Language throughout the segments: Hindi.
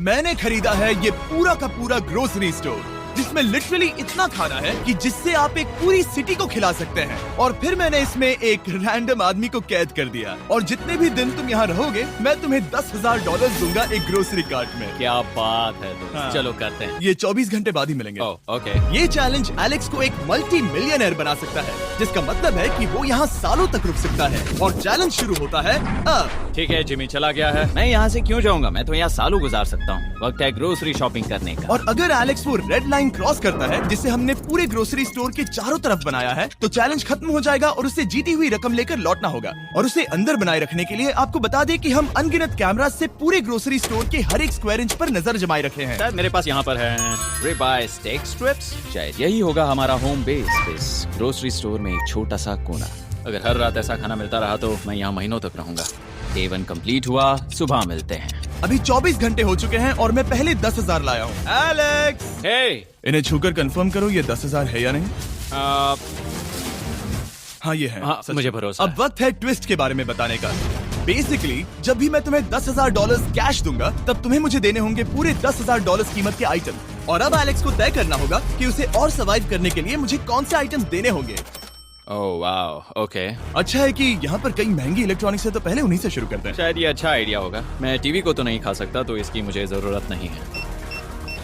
मैंने खरीदा है ये पूरा का पूरा ग्रोसरी स्टोर, जिसमें लिटरली इतना खाना है कि जिससे आप एक पूरी सिटी को खिला सकते हैं। और फिर मैंने इसमें एक रैंडम आदमी को कैद कर दिया, और जितने भी दिन तुम यहाँ रहोगे मैं तुम्हें $10,000 दूंगा एक ग्रोसरी कार्ट में। क्या बात है दोस्त। हाँ। चलो करते हैं। ये 24 घंटे बाद ही मिलेंगे। ओके। ये चैलेंज एलेक्स को एक मल्टी मिलियनर बना सकता है, जिसका मतलब है कि वो यहाँ सालों तक रुक सकता है। और चैलेंज शुरू होता है अब। ठीक है, जिमी चला गया है। मैं यहाँ से क्यों जाऊँगा, मैं तो यहाँ सालों गुजार सकता हूँ। वक्त है ग्रोसरी शॉपिंग करने का। और अगर एलेक्स वो रेड लाइन क्रॉस करता है, जिसे हमने पूरे ग्रोसरी स्टोर के चारों तरफ बनाया है, तो चैलेंज खत्म हो जाएगा और उसे जीती हुई रकम लेकर लौटना होगा। और उसे अंदर बनाए रखने के लिए आपको बता दें कि हम अनगिनत कैमरा से पूरे ग्रोसरी स्टोर के हर एक स्क्वायर इंच पर नजर जमाए रखे हैं। शायद मेरे पास यहाँ पर है रिबाई स्टेक स्ट्रिप्स। शायद यही होगा हमारा होम बेस इस ग्रोसरी स्टोर में, एक छोटा सा कोना। अगर हर रात ऐसा खाना मिलता रहा तो मैं यहाँ महीनों तक रहूंगा। डे 1 कंप्लीट हुआ, सुबह मिलते हैं। अभी 24 घंटे हो चुके हैं और मैं पहले 10,000 लाया हूँ। एलेक्स, हे, इन्हें छूकर कंफर्म करो ये 10,000 है या नहीं। हाँ ये है। हाँ, सच। मुझे भरोसा अब वक्त है ट्विस्ट के बारे में बताने का। बेसिकली जब भी मैं तुम्हें $10,000 कैश दूंगा, तब तुम्हें मुझे देने होंगे पूरे $10,000 कीमत के आइटम। और अब एलेक्स को तय करना होगा कि उसे और सर्वाइव करने के लिए मुझे कौन से आइटम्स देने होंगे। Oh wow, okay. अच्छा है कि यहाँ पर कई महंगी इलेक्ट्रॉनिक्स है, तो पहले उन्हीं से शुरू करते हैं। शायद ये अच्छा आइडिया होगा। मैं टीवी को तो नहीं खा सकता, तो इसकी मुझे जरूरत नहीं है।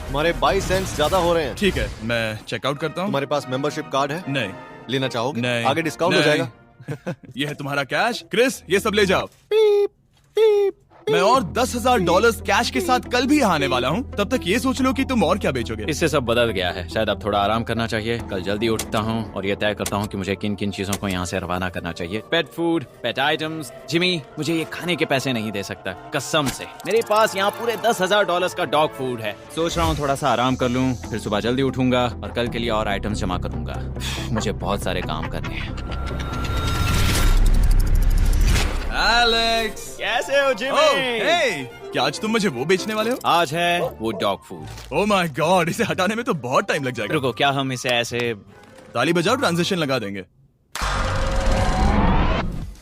हमारे 22 सेंट्स ज्यादा हो रहे हैं। ठीक है, मैं चेकआउट करता हूँ। तुम्हारे पास मेंबरशिप कार्ड है? नहीं। लेना चाहोगे? नहीं। आगे डिस्काउंट हो नहीं। जाएगा। ये है तुम्हारा कैश। क्रिस, ये सब ले जाओ। मैं और $10,000 कैश के साथ कल भी यहाँ आने वाला हूँ। तब तक ये सोच लो कि तुम और क्या बेचोगे। इससे सब बदल गया है। शायद अब थोड़ा आराम करना चाहिए। कल जल्दी उठता हूँ और ये तय करता हूँ कि मुझे किन किन चीजों को यहाँ से रवाना करना चाहिए। पेट फूड, पेट आइटम्स। जिमी मुझे ये खाने के पैसे नहीं दे सकता, कसम से। मेरे पास यहाँ पूरे $10,000 का डॉग फूड है। सोच रहा हूँ थोड़ा सा आराम कर लूँ, फिर सुबह जल्दी उठूंगा और कल के लिए और आइटम्स जमा करूंगा। मुझे बहुत सारे काम करने हैं। एलेक्स, कैसे हो जिमी? हे, क्या आज तुम मुझे वो बेचने वाले हो? आज है वो dog food. Oh my God, इसे हटाने में तो बहुत टाइम लग जाएगा। रुको, क्या हम इसे ऐसे ताली बजाओ, ट्रांजिशन लगा देंगे।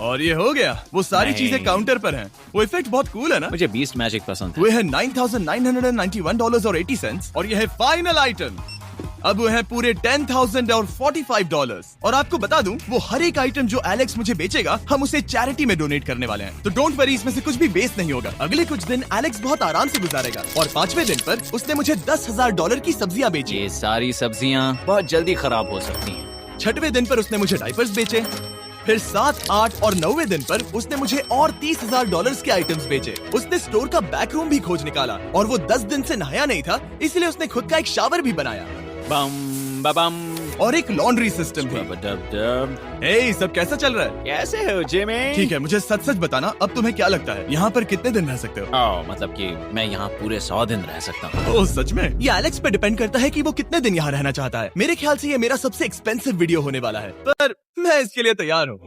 और ये हो गया। वो सारी नहीं। चीजें काउंटर पर हैं। वो इफेक्ट बहुत कूल है ना। मुझे बीस्ट मैजिक पसंद है। वो है $9,991.80 और ये है फाइनल आइटम। अब वो है पूरे $10,045 और आपको बता दूं, वो हर एक आइटम जो एलेक्स मुझे बेचेगा, हम उसे चैरिटी में डोनेट करने वाले हैं। तो डोंट वरी, इसमें से कुछ भी वेस्ट नहीं होगा। अगले कुछ दिन एलेक्स बहुत आराम से गुजारेगा और 5वें दिन पर उसने मुझे $10,000 की सब्जियां बेची। ये सारी सब्जियां बहुत जल्दी खराब हो सकती हैं। 6वें दिन पर उसने मुझे डायपर्स बेचे। फिर 7, 8 और 9वें दिन पर उसने मुझे और $30,000 के आइटम्स बेचे। उसने स्टोर का बैक रूम भी खोज निकाला और वो 10 दिन से नहाया नहीं था, इसलिए उसने खुद का एक शावर भी बनाया बम बम और एक लॉन्ड्री सिस्टम भी। हे, सब कैसा चल रहा है? कैसे हो जिमी? ठीक है, मुझे सच सच बताना, अब तुम्हें क्या लगता है यहाँ पर कितने दिन रह सकते हो? मतलब कि मैं यहाँ पूरे 100 दिन रह सकता हूँ। ओह सच में? ये एलेक्स पे डिपेंड करता है कि वो कितने दिन यहाँ रहना चाहता है। मेरे ख्याल से ये मेरा सबसे एक्सपेंसिव वीडियो होने वाला है, पर मैं इसके लिए तैयार हूँ।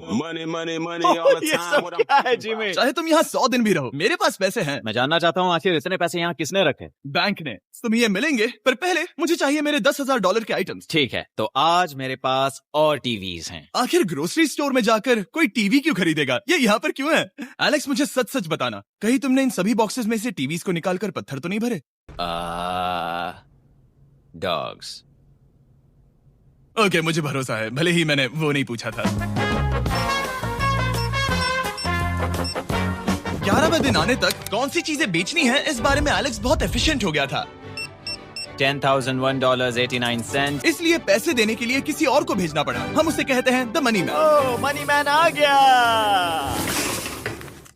ये सब क्या है जिमी? चाहे तुम यहाँ 100 दिन भी रहो, मेरे पास पैसे हैं। मैं जानना चाहता हूँ आखिर इतने पैसे यहाँ किसने रखे? बैंक ने। तुम्हें ये मिलेंगे, पर पहले मुझे चाहिए मेरे $10,000 के आइटम्स। ठीक है, तो आज मेरे पास और टीवीज हैं। आखिर ग्रोसरी स्टोर में जाकर कोई टीवी क्यों खरीदेगा? ये यहाँ पर क्यों है? एलेक्स, मुझे सच सच बताना, कहीं तुमने इन सभी बॉक्सेस में से टीवीज को निकालकर पत्थर तो नहीं भरे? डॉग्स। ओके, मुझे भरोसा है, भले ही मैंने वो नहीं पूछा था। 11वें दिन आने तक कौन सी चीजें बेचनी है, इस बारे में एलेक्स बहुत एफिशिएंट हो गया था। $10,001.89। इसलिए पैसे देने के लिए किसी और को भेजना पड़ा। हम उसे कहते हैं the money man. Oh, money man आ गया।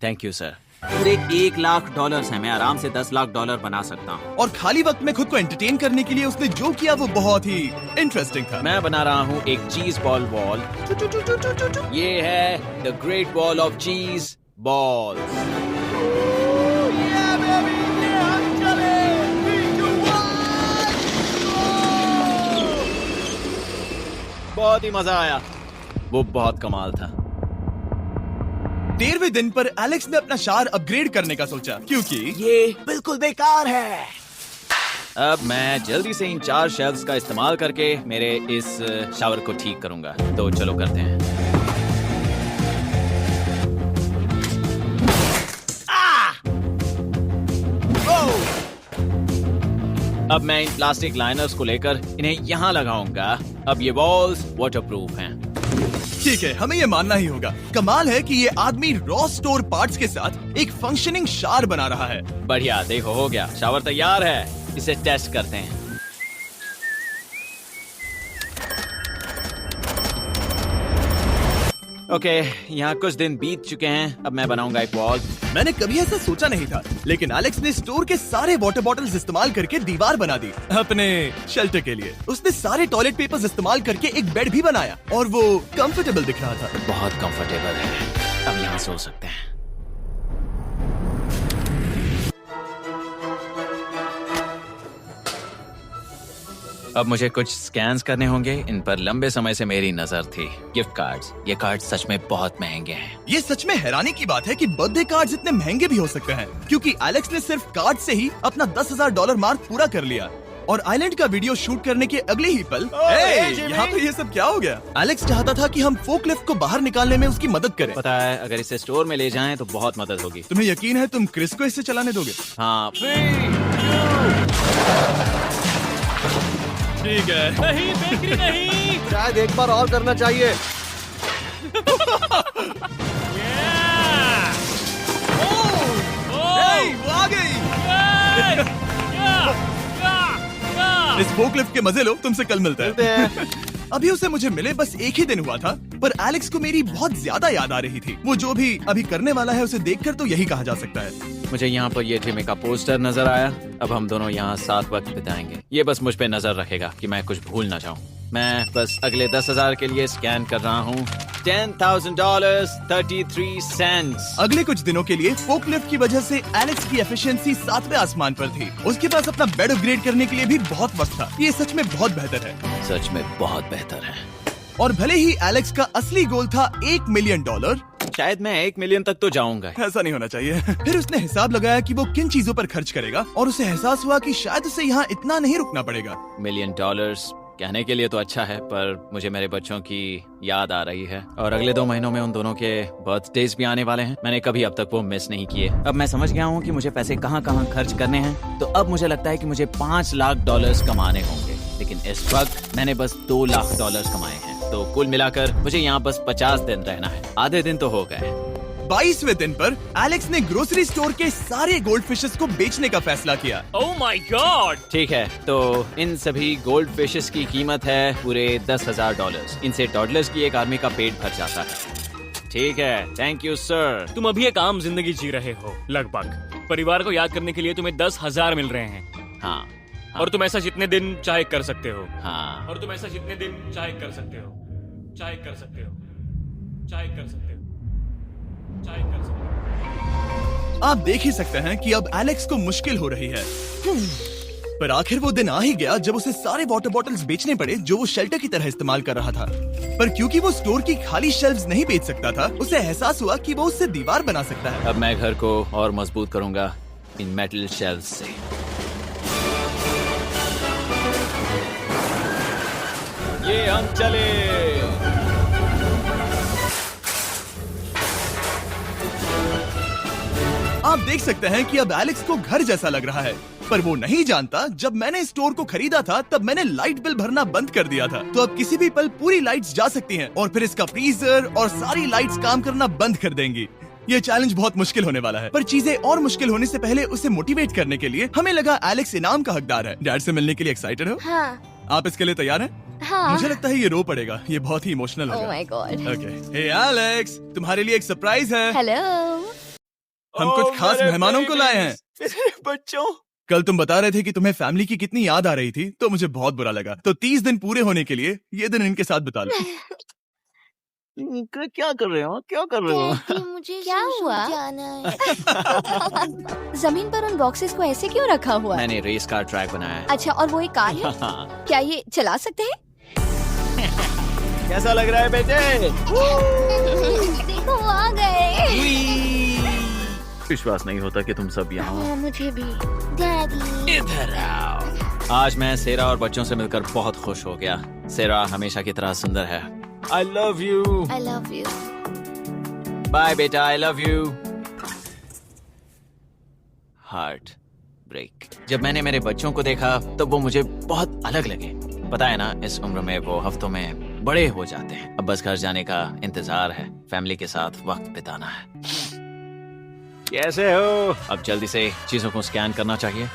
Thank you sir. पूरे $1 लाख हैं। मैं आराम से $10 लाख बना सकता हूँ। और खाली वक्त में खुद को एंटरटेन करने के लिए उसने जो किया वो बहुत ही इंटरेस्टिंग था। मैं बना रहा हूँ एक चीज बॉल वॉल। ये है the great wall of cheese ball. बहुत ही मजा आया। वो बहुत कमाल था। 13वें दिन पर एलेक्स ने अपना शावर अपग्रेड करने का सोचा, क्योंकि ये बिल्कुल बेकार है। अब मैं जल्दी से इन 4 शेल्फ्स का इस्तेमाल करके मेरे इस शावर को ठीक करूंगा। तो चलो करते हैं। अब मैं इन प्लास्टिक लाइनर्स को लेकर इन्हें यहाँ लगाऊंगा। अब ये वॉल्स वाटरप्रूफ हैं। ठीक है, हमें ये मानना ही होगा। कमाल है कि ये आदमी रॉ स्टोर पार्ट्स के साथ एक फंक्शनिंग शावर बना रहा है। बढ़िया, देखो हो गया, शावर तैयार है। इसे टेस्ट करते हैं। ओके, यहाँ कुछ दिन बीत चुके हैं। अब मैं बनाऊंगा एक वॉल। मैंने कभी ऐसा सोचा नहीं था, लेकिन एलेक्स ने स्टोर के सारे वाटर बॉटल्स इस्तेमाल करके दीवार बना दी अपने शेल्टर के लिए। उसने सारे टॉयलेट पेपर्स इस्तेमाल करके एक बेड भी बनाया और वो कंफर्टेबल दिख रहा था। बहुत कंफर्टेबल है। अब यहाँ सो सकते हैं। अब मुझे कुछ स्कैन्स करने होंगे। इन पर लंबे समय से मेरी नजर थी। Gift cards. ये कार्ड सच में बहुत महंगे हैं। ये सच में हैरानी की बात है कि बर्थडे कार्ड्स इतने महंगे भी हो सकते हैं, क्योंकि एलेक्स ने सिर्फ कार्ड से ही अपना $10,000 मार्क पूरा कर लिया। और आइलैंड का वीडियो शूट करने के अगले ही पल यहाँ पे ये सब क्या हो गया? एलेक्स चाहता था कि हम फोकलिफ्ट को बाहर निकालने में उसकी मदद करें। पता है, अगर इसे स्टोर में ले जाएं तो बहुत मदद होगी। तुम्हें यकीन है तुम क्रिस को इससे चलाने दोगे? हाँ। ठीक है। नहीं, बेकरी नहीं। शायद एक बार और करना चाहिए। वो आ गई। इस फोकलिफ्ट के मजे लो, तुमसे कल मिलते हैं। अभी उसे मुझे मिले बस एक ही दिन हुआ था, पर एलेक्स को मेरी बहुत ज्यादा याद आ रही थी। वो जो भी अभी करने वाला है उसे देखकर तो यही कहा जा सकता है। मुझे यहाँ पर ये जिमी का पोस्टर नजर आया। अब हम दोनों यहाँ साथ वक्त बिताएंगे। ये बस मुझ पे नजर रखेगा कि मैं कुछ भूल ना जाऊँ। मैं बस अगले 10,000 के लिए स्कैन कर रहा हूँ। $10,000 33 सेंट्स। अगले कुछ दिनों के लिए फोकलिफ्ट की वजह से एलेक्स की एफिशिएंसी 7वें आसमान पर थी। उसके पास अपना बेड अपग्रेड करने के लिए भी बहुत वक्त था। ये सच में बहुत बेहतर है। सच में बहुत बेहतर है। और भले ही एलेक्स का असली गोल था $1 मिलियन, शायद मैं 1 मिलियन तक तो जाऊंगा। ऐसा नहीं होना चाहिए। फिर उसने हिसाब लगाया कि वो किन चीजों पर खर्च करेगा और उसे एहसास हुआ कि शायद उसे यहाँ इतना नहीं रुकना पड़ेगा। $1 मिलियन कहने के लिए तो अच्छा है, पर मुझे मेरे बच्चों की याद आ रही है। और अगले 2 महीनों में उन दोनों के बर्थडेज भी आने वाले हैं। मैंने कभी अब तक वो मिस नहीं किए। अब मैं समझ गया हूँ कि मुझे पैसे कहाँ कहाँ खर्च करने हैं। तो अब मुझे लगता है कि मुझे $5 लाख कमाने होंगे। लेकिन इस वक्त मैंने बस $2 लाख कमाए हैं। तो कुल मिलाकर मुझे यहाँ बस 50 दिन रहना है। आधे दिन तो हो गए। 22वें दिन पर एलेक्स ने ग्रोसरी स्टोर के सारे गोल्ड फिशेस को बेचने का फैसला किया। Oh my God! ठीक है, तो इन सभी गोल्ड फिशेस की कीमत है पूरे $10,000। इनसे टॉडलर्स की एक आर्मी का पेट भर जाता है। ठीक है, थैंक यू सर। तुम अभी एक आम जिंदगी जी रहे हो लगभग। परिवार को याद करने के लिए तुम्हें 10,000 मिल रहे हैं। हाँ। और तुम ऐसा जितने दिन चाहे कर सकते हो। हाँ। और तुम ऐसा जितने दिन चाहे कर सकते हो। चाहे कर सकते हो। चाहे कर सकते हो। चाहे कर सकते हो। आप देख ही सकते हैं कि अब एलेक्स को मुश्किल हो रही है। पर आखिर वो दिन आ ही गया जब उसे सारे वाटर बॉटल्स बेचने पड़े जो वो शेल्टर की तरह इस्तेमाल कर रहा था। पर क्योंकि वो स्टोर की खाली शेल्फ्स नहीं बेच सकता था, उसे एहसास हुआ कि वो उससे दीवार बना सकता है। अब मैं घर को और मजबूत करूंगा इन मेटल शेल्फ्स से। ये हम चले। आप देख सकते हैं कि अब एलेक्स को घर जैसा लग रहा है, पर वो नहीं जानता जब मैंने स्टोर को खरीदा था तब मैंने लाइट बिल भरना बंद कर दिया था। तो अब किसी भी पल पूरी लाइट्स जा सकती हैं और फिर इसका फ्रीजर और सारी लाइट्स काम करना बंद कर देंगी। ये चैलेंज बहुत मुश्किल होने वाला है, पर चीजें और मुश्किल होने से पहले उसे मोटिवेट करने के लिए हमें लगा एलेक्स इनाम का हकदार है। डैड से मिलने के लिए एक्साइटेड हो? हाँ। आप इसके लिए तैयार हैं? हाँ। मुझे लगता है ये रो पड़ेगा। ये बहुत ही इमोशनल Oh होगा। my God. Okay, hey Alex, तुम्हारे लिए एक सरप्राइज है। हेलो। हम कुछ खास मेहमानों को लाए हैं। बच्चों, कल तुम बता रहे थे कि तुम्हें फैमिली की कितनी याद आ रही थी, तो मुझे बहुत बुरा लगा। तो 30 दिन पूरे होने के लिए ये दिन इनके साथ बिता लो। क्या कर रहे हो? क्या कर रहे हो? मुझे क्या हुआ? जमीन पर उन बॉक्सेस को ऐसे क्यों रखा हुआ है? मैंने रेस कार ट्रैक बनाया है। अच्छा, और वो एक कार है? हाँ। क्या ये चला सकते हैं? कैसा लग रहा है बेटे? देखो, वो आ गए। विश्वास नहीं होता कि तुम सब यहाँ हो। मुझे भी। डैडी। इधर आओ। आज मैं सेरा और बच्चों से मिलकर बहुत खुश हो गया। सेरा हमेशा की तरह सुंदर है। I love you. I love you. Bye बेटा, I love you. Heart break. जब मैंने मेरे बच्चों को देखा तब वो मुझे बहुत अलग लगे। पता है ना, इस उम्र में वो हफ्तों में बड़े हो जाते हैं। अब बस घर जाने का इंतजार है, फैमिली के साथ वक्त बिताना है। कैसे हो? अब जल्दी से चीजों को स्कैन करना चाहिए।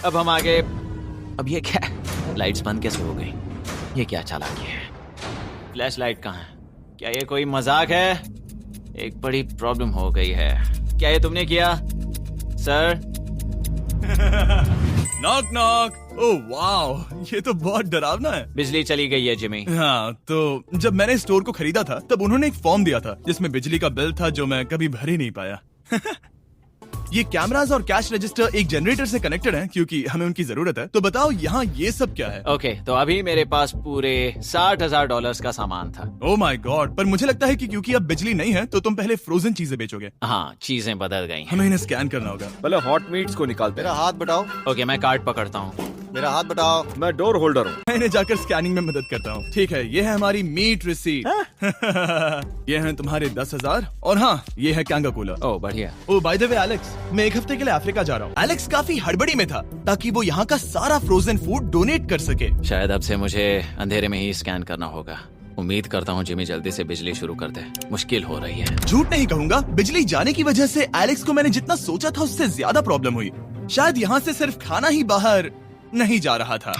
अब हम आगे। अब ये क्या? लाइट्स बंद कैसे हो गई? ये क्या चालाकी है? फ्लैश लाइट कहाँ है? क्या ये कोई मजाक है? एक बड़ी प्रॉब्लम हो गई है। क्या ये तुमने किया, sir? Knock knock. Oh wow, ये तो बहुत डरावना है। बिजली चली गई है जिमी। हाँ, तो जब मैंने स्टोर को खरीदा था तब उन्होंने एक फॉर्म दिया था जिसमें बिजली का बिल था जो मैं कभी भर ही नहीं पाया। ये कैमरास और कैश रजिस्टर एक जनरेटर से कनेक्टेड हैं क्योंकि हमें उनकी जरूरत है। तो बताओ यहाँ ये सब क्या है? ओके, तो अभी मेरे पास पूरे $60,000 का सामान था। ओह माय गॉड, पर मुझे लगता है कि क्योंकि अब बिजली नहीं है तो तुम पहले फ्रोजन चीजें बेचोगे। हाँ, चीजें बदल गई हैं। हमें इन्हें स्कैन करना होगा। पहले हॉट मीट्स को निकालते मेरा हैं। हाथ बटाओ। ओके, मैं कार्ड पकड़ता हूँ। मेरा हाथ बटाओ। मैं डोर होल्डर हूँ। मैं इन्हें जाकर स्कैनिंग में मदद करता हूँ। ठीक है, ये है हमारी मीट रिसीट। ये हैं तुम्हारे 10,000 और हाँ, ये है कैंगा कोला। ओह बढ़िया। ओ बाय द वे एलेक्स, मैं एक हफ्ते के लिए अफ्रीका जा रहा हूँ। एलेक्स काफी हड़बड़ी में था ताकि वो यहाँ का सारा फ्रोजन फूड डोनेट कर सके। शायद अब से मुझे अंधेरे में ही स्कैन करना होगा। उम्मीद करता हूँ जिमी जल्दी से बिजली शुरू कर दे। मुश्किल हो रही है। झूठ नहीं कहूंगा, बिजली जाने की वजह से एलेक्स को मैंने जितना सोचा था उससे ज्यादा प्रॉब्लम हुई। शायद यहाँ से सिर्फ खाना ही बाहर नहीं जा रहा था।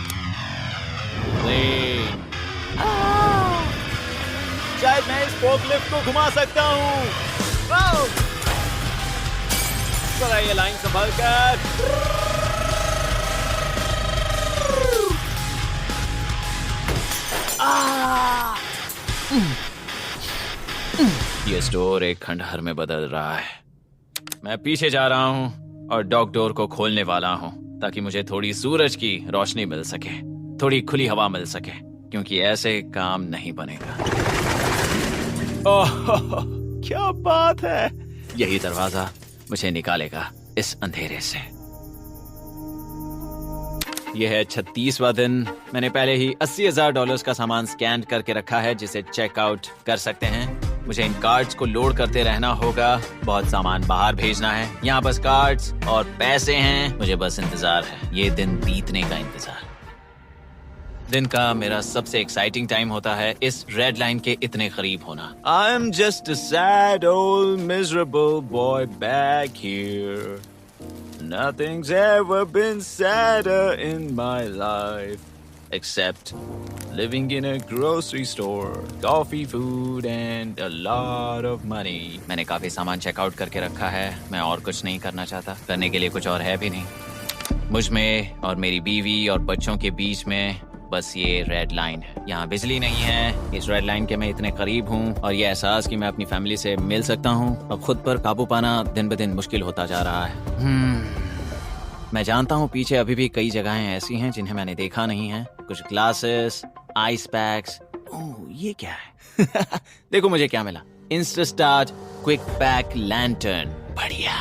शायद मैं इस फोर्कलिफ्ट को घुमा सकता हूँ। चला ये लाइन संभाल कर। ये स्टोर एक खंडहर में बदल रहा है। मैं पीछे जा रहा हूँ और डॉग डोर को खोलने वाला हूँ ताकि मुझे थोड़ी सूरज की रोशनी मिल सके, थोड़ी खुली हवा मिल सके, क्योंकि ऐसे काम नहीं बनेगा। ओह, क्या बात है! यही दरवाजा मुझे निकालेगा इस अंधेरे से। यह है 36वां दिन। मैंने पहले ही $80,000 का सामान स्कैन करके रखा है जिसे चेकआउट कर सकते हैं। मुझे इन कार्ड्स को लोड करते रहना होगा। बहुत सामान बाहर भेजना है। यहाँ बस कार्ड्स और पैसे हैं। मुझे बस इंतजार है, ये दिन बीतने का इंतजार। दिन का मेरा सबसे एक्साइटिंग टाइम होता है इस रेड लाइन के इतने करीब होना। I am just a sad old miserable boy back here. Nothing's ever been sadder in my life except living in a grocery store, coffee, food and a lot of money. मैंने काफी सामान चेकआउट करके रखा है। मैं और कुछ नहीं करना चाहता। करने के लिए कुछ और है भी नहीं। मुझ में और मेरी बीवी और बच्चों के बीच में बस ये रेड लाइन है। यहाँ बिजली नहीं है। इस रेड लाइन के मैं इतने करीब हूँ और ये एहसास कि मैं अपनी फैमिली से मिल सकता हूँ और खुद पर काबू पाना दिन ब दिन मुश्किल होता जा रहा है। मैं जानता हूँ पीछे अभी भी कई जगहें ऐसी हैं जिन्हें मैंने देखा नहीं है। कुछ ग्लासेस, आइस पैक्स। ओह, ये क्या है? देखो मुझे क्या मिला। इंस्टास्टार्ट क्विक पैक लैंटर्न। बढ़िया।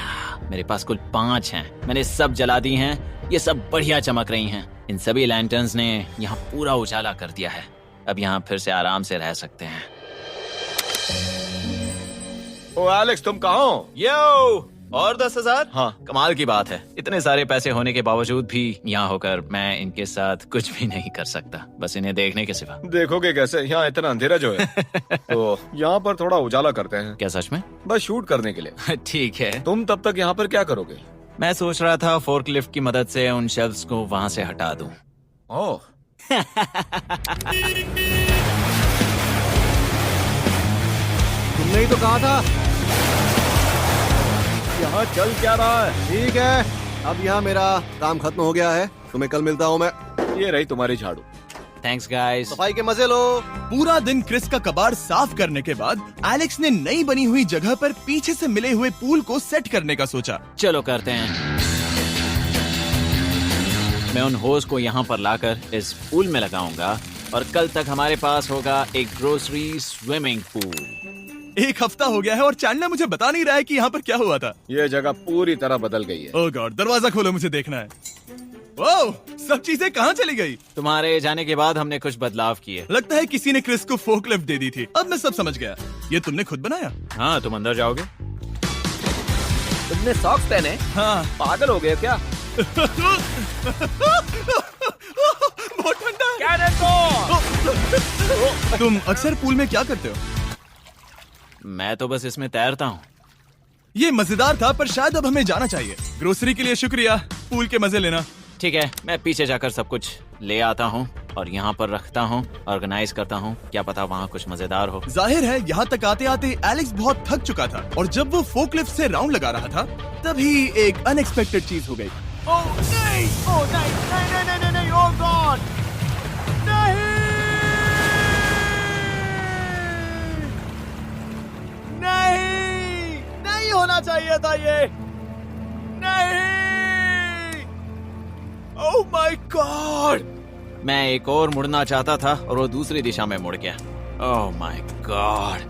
मेरे पास कुल 5 हैं। मैंने सब जला दी हैं। ये सब बढ़िया चमक रही हैं। इन सभी लैंटर्न्स ने यहाँ पूरा उजाला कर दिया है। अब यहाँ फिर से आराम से रह सकते हैं। ओ एलेक्स, तुम कहाँ हो? यो, और 10,000? हाँ। कमाल की बात है। इतने सारे पैसे होने के बावजूद भी यहाँ होकर मैं इनके साथ कुछ भी नहीं कर सकता, बस इन्हें देखने के सिवा। देखोगे कैसे? यहाँ इतना अंधेरा जो है। तो यहाँ पर थोड़ा उजाला करते हैं। क्या सच में? बस शूट करने के लिए। ठीक है। तुम तब तक यहाँ पर क्या करोगे? मैं सोच रहा था फोर्कलिफ्ट की मदद से उन शेल्फ्स को वहाँ से हटा दूं। ओह। तुमने ही तो कहा था। यहाँ चल क्या रहा है? ठीक है, अब यहाँ मेरा काम खत्म हो गया है। तुम्हें कल मिलता हूँ मैं। ये रही तुम्हारी झाड़ू। Thanks guys. सफाई के मजे लो। पूरा दिन क्रिस का कबाड़ साफ करने के बाद एलेक्स ने नई बनी हुई जगह पर पीछे से मिले हुए पूल को सेट करने का सोचा। चलो करते हैं। मैं उन होज को यहाँ पर लाकर इस पूल में लगाऊंगा और कल तक हमारे पास होगा एक ग्रोसरी स्विमिंग पूल। 1 हफ्ता हो गया है और चैंडलर मुझे बता नहीं रहा है कि यहाँ पर क्या हुआ था। ये जगह पूरी तरह बदल गई है। ओह गॉड, दरवाजा खोलो, मुझे देखना है। ओह, सब चीजें कहाँ चली गई? तुम्हारे जाने के बाद हमने कुछ बदलाव किए। लगता है किसी ने क्रिस को फोर्कलिफ्ट दे दी थी। अब मैं सब समझ गया। ये तुमने खुद बनाया? हाँ, तुम अंदर जाओगे? तुमने सॉक्स पहने? हाँ। पागल हो गए क्या? बहुत ठंडा है। तुम अक्सर पूल में क्या करते हो? मैं तो बस इसमें तैरता हूँ। ये मजेदार था, पर शायद अब हमें जाना चाहिए। ग्रोसरी के लिए शुक्रिया, पूल के मजे लेना। ठीक है, मैं पीछे जाकर सब कुछ ले आता हूँ और यहाँ पर रखता हूँ, ऑर्गेनाइज करता हूँ। क्या पता वहाँ कुछ मजेदार हो। जाहिर है यहाँ तक आते आते एलेक्स बहुत थक चुका था और जब वो फोकलिफ्ट से राउंड लगा रहा था तभी एक अनएक्सपेक्टेड चीज हो गई। नहीं होना चाहिए था ये। नहीं। Oh my God. मैं एक और मुड़ना चाहता था और वो दूसरी दिशा में मुड़ गया। ओह माय गॉड,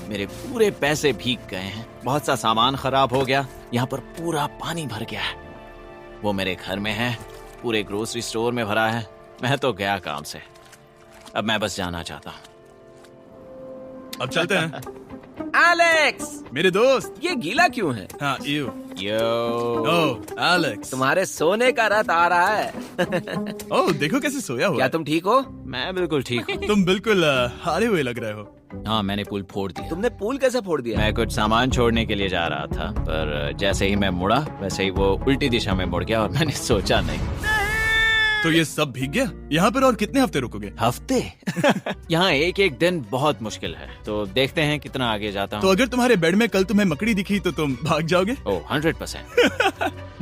मेरे पूरे पैसे भीग गए हैं। बहुत सा सामान खराब हो गया। यहाँ पर पूरा पानी भर गया है। वो मेरे घर में है, पूरे ग्रोसरी स्टोर में भरा है। मैं तो गया काम से। अब मैं बस जाना चाहता हूँ। अब चलते हैं। एलेक्स, मेरे दोस्त। ये गीला क्यों है? हाँ, यू। Yo, oh Alex. तुम्हारे सोने का रात आ रहा है। ओह देखो कैसे सोया हुआ क्या है। तुम ठीक हो? मैं बिल्कुल ठीक हूँ। तुम बिल्कुल हारे हुए लग रहे हो। हाँ, मैंने पुल फोड़ दिया। तुमने पूल कैसे फोड़ दिया? मैं कुछ सामान छोड़ने के लिए जा रहा था, पर जैसे ही मैं मुड़ा वैसे ही वो उल्टी दिशा में मुड़ गया और मैंने सोचा नहीं। तो ये सब भीग गया। यहाँ पर और कितने हफ्ते रुकोगे? हफ्ते? यहाँ एक एक दिन बहुत मुश्किल है, तो देखते हैं कितना आगे जाता तो हूँ। अगर तुम्हारे बेड में कल तुम्हें मकड़ी दिखी तो तुम भाग जाओगे? ओह 100%।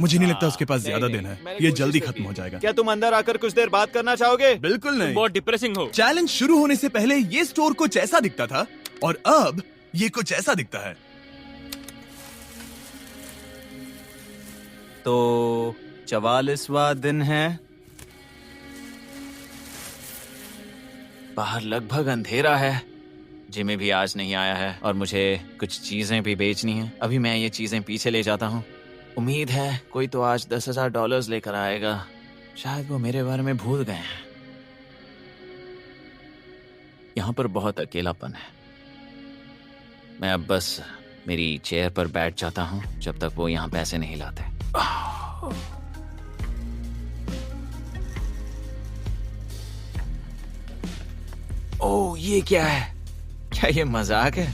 मुझे नहीं लगता उसके पास ज्यादा दिन है। ये जल्दी खत्म हो जाएगा। क्या तुम अंदर आकर कुछ देर बात करना चाहोगे? बिल्कुल नहीं। बहुत डिप्रेसिंग हो। चैलेंज शुरू होने से पहले ये स्टोर कुछ ऐसा दिखता था और अब ये कुछ ऐसा दिखता है। तो 44वां दिन है। बाहर लगभग अंधेरा है। जिमी भी आज नहीं आया है और मुझे कुछ चीजें भी बेचनी हैं। अभी मैं ये चीजें पीछे ले जाता हूँ। उम्मीद है कोई तो आज $10,000 लेकर आएगा। शायद वो मेरे बारे में भूल गए हैं। यहाँ पर बहुत अकेलापन है। मैं अब बस मेरी चेयर पर बैठ जाता हूँ जब तक वो यहाँ पैसे नहीं लाते। ओह, ये क्या है? क्या ये मजाक है?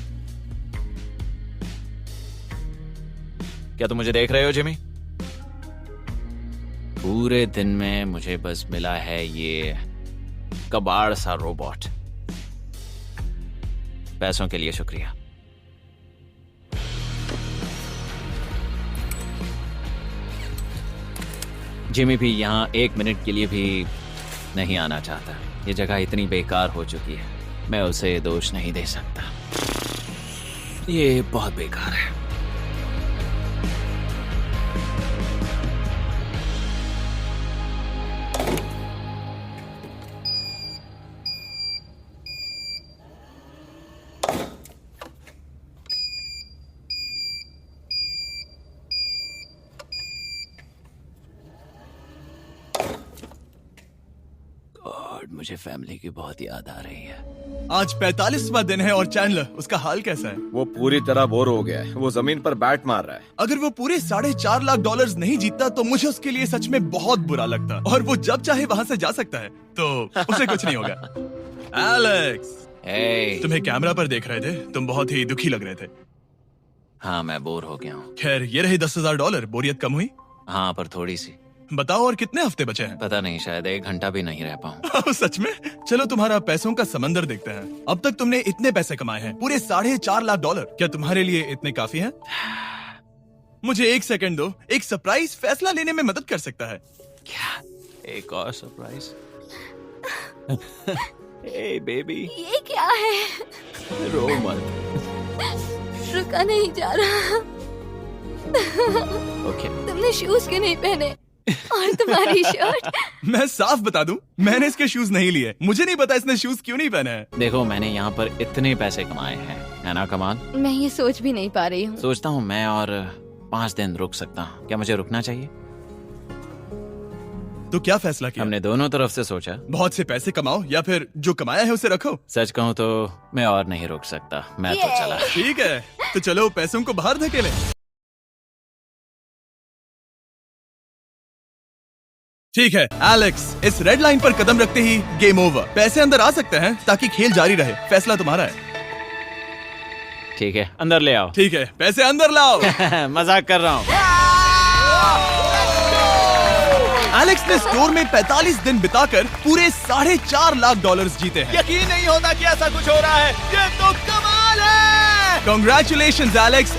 क्या तुम मुझे देख रहे हो जिमी? पूरे दिन में मुझे बस मिला है ये कबाड़ सा रोबोट। पैसों के लिए शुक्रिया। जिमी भी यहाँ 1 मिनट के लिए भी नहीं आना चाहता। ये जगह इतनी बेकार हो चुकी है, मैं उसे दोष नहीं दे सकता। ये बहुत बेकार है। मुझे फैमिली की बहुत याद आ रही है। आज 45वां दिन है और चैंडलर, उसका हाल कैसा है? वो पूरी तरह बोर हो गया है। वो जमीन पर बैट मार रहा है। अगर वो पूरे $4.5 लाख नहीं जीतता तो मुझे उसके लिए सच में बहुत बुरा लगता। और वो जब चाहे वहाँ से जा सकता है, तो उसे कुछ नहीं होगा। एलेक्स, hey, तुम्हें कैमरा पर देख रहे थे। तुम बहुत ही दुखी लग रहे थे। हाँ, मैं बोर हो गया हूँ। खैर, ये रहे $10,000। बोरियत कम हुई? हाँ, पर थोड़ी सी। बताओ और कितने हफ्ते बचे हैं? पता नहीं, शायद 1 घंटा भी नहीं रह पाऊँ। सच में? चलो तुम्हारा पैसों का समंदर देखते हैं। अब तक तुमने इतने पैसे कमाए हैं, पूरे $4.5 लाख। क्या तुम्हारे लिए इतने काफी हैं? मुझे 1 सेकंड दो। एक सरप्राइज फैसला लेने में मदद कर सकता है। क्या? एक और सरप्राइज? हे बेबी, ये क्या है? रो मत। रुका नहीं जा रहा। ओके। तुमने शूज क्यों नहीं पहने? और तुम्हारी शर्ट? मैं साफ बता दूं, मैंने इसके शूज नहीं लिए। मुझे नहीं पता इसने शूज क्यों नहीं पहने हैं। देखो, मैंने यहाँ पर इतने पैसे कमाए हैं, है ना कमाल? मैं ये सोच भी नहीं पा रही हूँ। सोचता हूँ मैं और 5 दिन रुक सकता हूँ। क्या मुझे रुकना चाहिए? तो क्या फैसला किया? हमने दोनों तरफ से सोचा। बहुत से पैसे कमाओ या फिर जो कमाया है उसे रखो। सच कहूँ तो मैं और नहीं रुक सकता। मैं तो चला। ठीक है, तो चलो पैसों को बाहर धकेलें। ठीक है एलेक्स, इस रेड लाइन पर कदम रखते ही गेम ओवर। पैसे अंदर आ सकते हैं ताकि खेल जारी रहे। फैसला तुम्हारा है। ठीक है, अंदर ले आओ। ठीक है, पैसे अंदर लाओ। मजाक कर रहा हूँ। एलेक्स ने स्टोर में 45 दिन बिताकर पूरे $4.5 लाख जीते हैं। यकीन नहीं होता कि ऐसा कुछ हो रहा है। ये तो कमाल है। Congratulations, Alex.